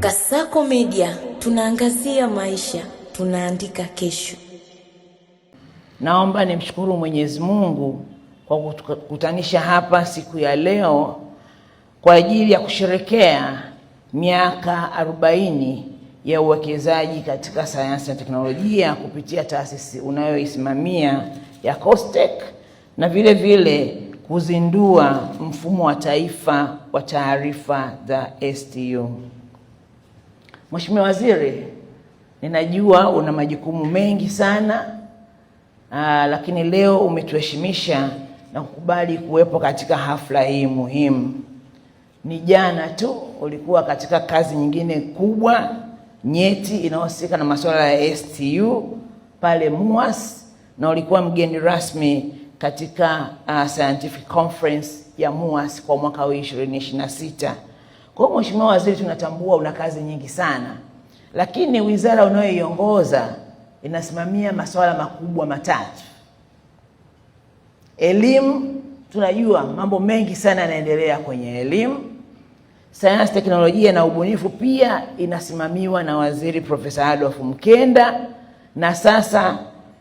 Kasako Media, tunaangazia maisha, tunaandika kesho. Naomba nimshukuru Mwenyezi Mungu kwa kukutanisha hapa siku ya leo kwa ajili ya kusherekea miaka 40 ya uwekezaji katika sayansi na teknolojia kupitia taasisi unayoisimamia ya COSTECH, na vile vile kuzindua mfumo wa taifa wa taarifa za STU. Mheshimiwa Waziri, ninajua una majukumu mengi sana, lakini leo umetuheshimisha na kukubali kuwepo katika hafla hii muhimu. Ni jana tu ulikuwa katika kazi nyingine kubwa nyeti inayohusika na masuala ya STU pale MUHAS, na ulikuwa mgeni rasmi katika scientific conference ya MUHAS kwa mwaka huu 2026. Kwa Mheshimiwa Waziri, tunatambua una kazi nyingi sana, lakini wizara unayoiongoza inasimamia masuala makubwa matatu. Elimu, tunajua mambo mengi sana yanaendelea kwenye elimu. Sayansi, teknolojia na ubunifu pia inasimamiwa na Waziri Profesa Adolf Mkenda, na sasa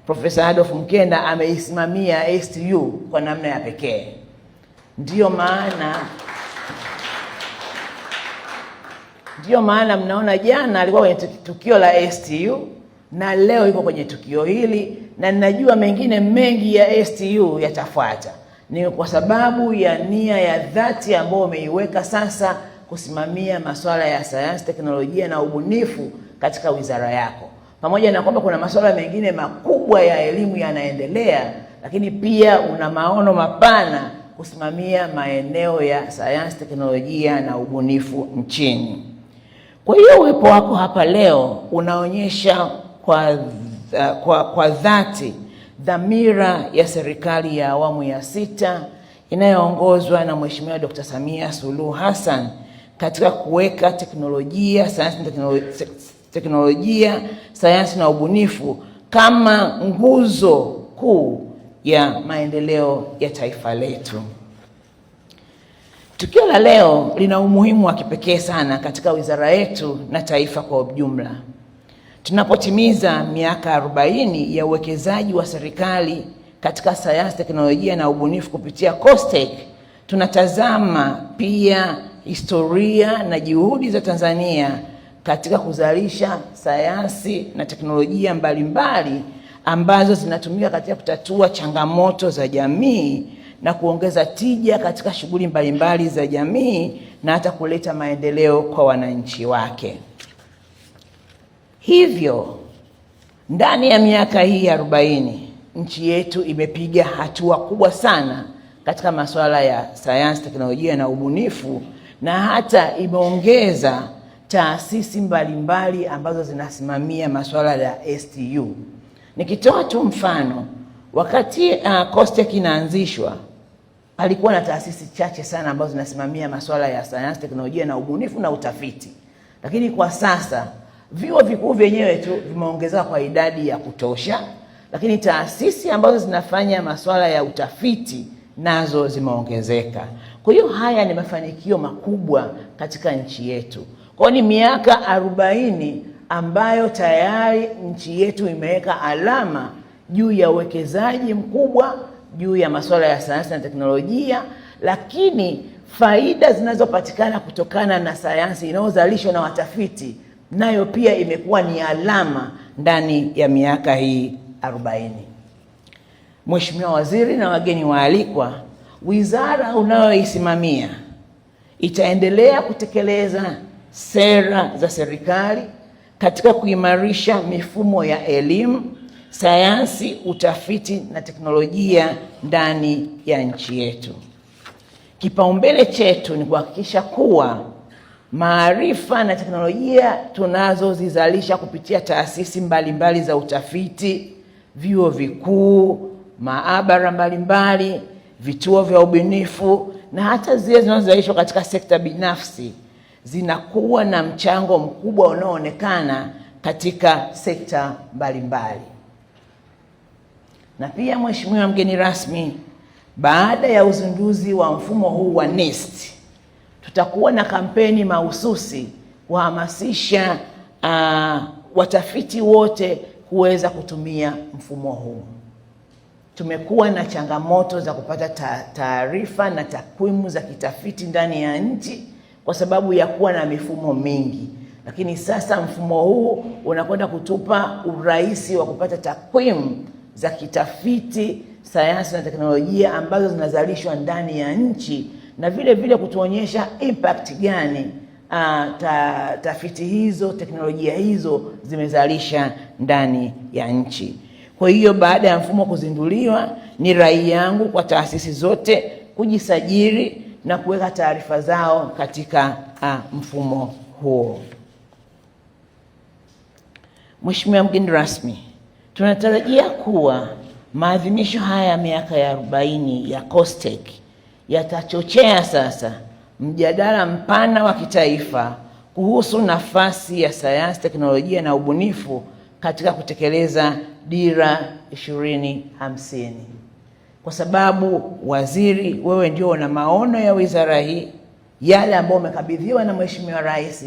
Profesa Adolf Mkenda ameisimamia STU kwa namna ya pekee. Ndiyo maana mnaona jana alikuwa kwenye tukio la STU na leo yuko kwenye tukio hili, na ninajua mengine mengi ya STU yatafuata. Ni kwa sababu ya nia ya dhati ambayo umeiweka sasa kusimamia masuala ya sayansi, teknolojia na ubunifu katika wizara yako. Pamoja na kwamba kuna masuala mengine makubwa ya elimu yanaendelea, lakini pia una maono mapana kusimamia maeneo ya sayansi, teknolojia na ubunifu nchini. Kwa hiyo uwepo wako hapa leo unaonyesha kwa dhati dhamira ya serikali ya awamu ya 6 inayoongozwa na Mheshimiwa Dr. Samia Suluhu Hassan katika kuweka sayansi na ubunifu kama nguzo kuu ya maendeleo ya taifa letu. Tukio la leo lina umuhimu wa kipekee sana katika wizara yetu na taifa kwa ujumla. Tunapotimiza miaka 40 ya uwekezaji wa serikali katika sayansi, teknolojia na ubunifu kupitia COSTECH, tunatazama pia historia na juhudi za Tanzania katika kuzalisha sayansi na teknolojia mbalimbali ambazo zinatumika katika kutatua changamoto za jamii na kuongeza tija katika shughuli mbalimbali za jamii na hata kuleta maendeleo kwa wananchi wake. Hivyo, ndani ya miaka hii 40, nchi yetu imepiga hatua kubwa sana katika masuala ya sayansi, teknolojia na ubunifu, na hata imeongeza taasisi mbalimbali ambazo zinasimamia masuala ya STU. Nikitoa tu mfano, wakati COSTECH inaanzishwa, alikuwa na taasisi chache sana ambazo zinasimamia masuala ya sayansi, teknolojia na ubunifu na utafiti. Lakini kwa sasa vyuo vikuu vyenyewe tu vimeongezeka kwa idadi ya kutosha, lakini taasisi ambazo zinafanya masuala ya utafiti nazo zimeongezeka. Kwa hiyo haya ni mafanikio makubwa katika nchi yetu. Kwa ni miaka 40 ambayo tayari nchi yetu imeweka alama juu ya uwekezaji mkubwa juu ya masuala ya sayansi na teknolojia, lakini faida zinazopatikana kutokana na sayansi inayozalishwa na watafiti nayo pia imekuwa ni alama ndani ya miaka hii 40. Mheshimiwa Waziri na wageni waalikwa, wizara unayoisimamia itaendelea kutekeleza sera za serikali katika kuimarisha mifumo ya elimu, sayansi, utafiti na teknolojia ndani ya nchi yetu. Kipaumbele chetu ni kuhakikisha kuwa maarifa na teknolojia tunazozizalisha kupitia taasisi mbalimbali za utafiti, vyuo vikuu, maabara mbalimbali, vituo vya ubunifu na hata zile zinazozalishwa katika sekta binafsi zinakuwa na mchango mkubwa unaoonekana katika sekta mbalimbali. Na pia Mheshimiwa mgeni rasmi, baada ya uzinduzi wa mfumo huu wa NeST, tutakuwa na kampeni mahususi kuhamasisha watafiti wote kuweza kutumia mfumo huu. Tumekuwa na changamoto za kupata taarifa na takwimu za kitafiti ndani ya nchi kwa sababu ya kuwa na mifumo mingi, lakini sasa mfumo huu unakwenda kutupa urahisi wa kupata takwimu za kitafiti, sayansi na teknolojia ambazo zinazalishwa ndani ya nchi, na vile vile kutuonyesha impact gani tafiti hizo, teknolojia hizo zimezalisha ndani ya nchi. Kwa hiyo baada ya mfumo kuzinduliwa, ni rai yangu kwa taasisi zote kujisajili na kuweka taarifa zao katika mfumo huo. Mheshimiwa mgeni rasmi, tunatarajia kuwa maadhimisho haya ya miaka ya 40 ya COSTECH yatachochea sasa mjadala mpana wa kitaifa kuhusu nafasi ya sayansi, teknolojia na ubunifu katika kutekeleza Dira 2050. Kwa sababu waziri, wewe ndio una maono ya wizara hii, yale ambayo umekabidhiwa na Mheshimiwa Rais,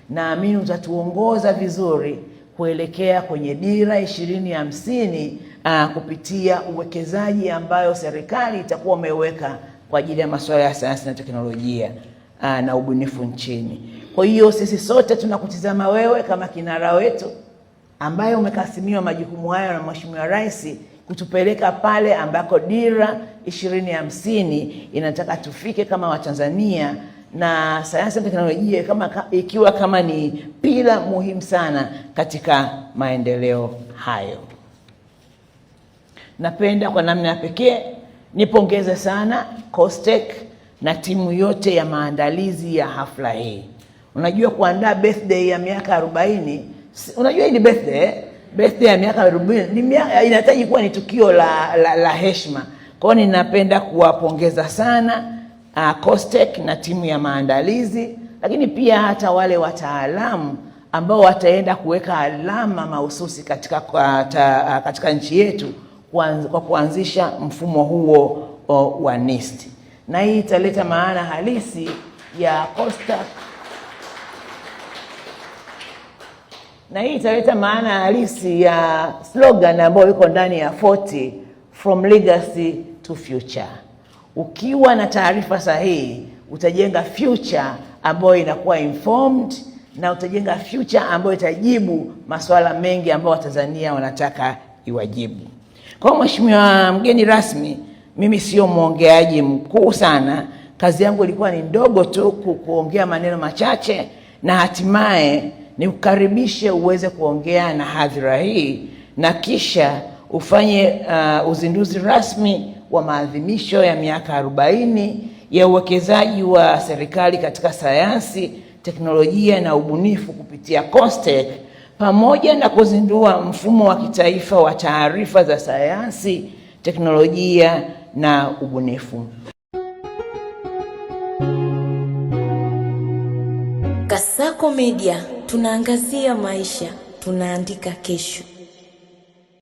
naamini utatuongoza vizuri kuelekea kwenye Dira 2050 kupitia uwekezaji ambayo serikali itakuwa umeweka kwa ajili ya masuala ya sayansi na teknolojia na ubunifu nchini. Kwa hiyo sisi sote tunakutizama wewe kama kinara wetu ambaye umekasimiwa majukumu hayo na Mheshimiwa Rais kutupeleka pale ambako Dira 2050 inataka tufike kama Watanzania, na sayansi na teknolojia ikiwa kama ni pila muhimu sana katika maendeleo hayo. Napenda kwa namna ya pekee nipongeze sana COSTECH na timu yote ya maandalizi ya hafla hii. Unajua, kuandaa birthday ya miaka 40, unajua hii ni birthday ya miaka 40 inahitaji kuwa ni tukio la heshima. Kwa hiyo ninapenda kuwapongeza sana COSTECH na timu ya maandalizi, lakini pia hata wale wataalamu ambao wataenda kuweka alama mahususi katika nchi yetu kwa kuanzisha mfumo huo wa NIST. Na hii italeta maana halisi ya COSTECH, na hii italeta maana halisi ya slogan ambayo iko ndani ya 40 from legacy to future. Ukiwa na taarifa sahihi utajenga future ambayo inakuwa informed, na utajenga future ambayo itajibu masuala mengi ambayo Watanzania wanataka iwajibu. Kwa Mheshimiwa mgeni rasmi, mimi sio mwongeaji mkuu sana. Kazi yangu ilikuwa ni ndogo tu, kuongea maneno machache, na hatimaye nikukaribishe uweze kuongea na hadhira hii, na kisha ufanye uzinduzi rasmi wa maadhimisho ya miaka 40 ya uwekezaji wa serikali katika sayansi, teknolojia na ubunifu kupitia COSTECH, pamoja na kuzindua mfumo wa kitaifa wa taarifa za sayansi, teknolojia na ubunifu. Kasako Media, tunaangazia maisha, tunaandika kesho.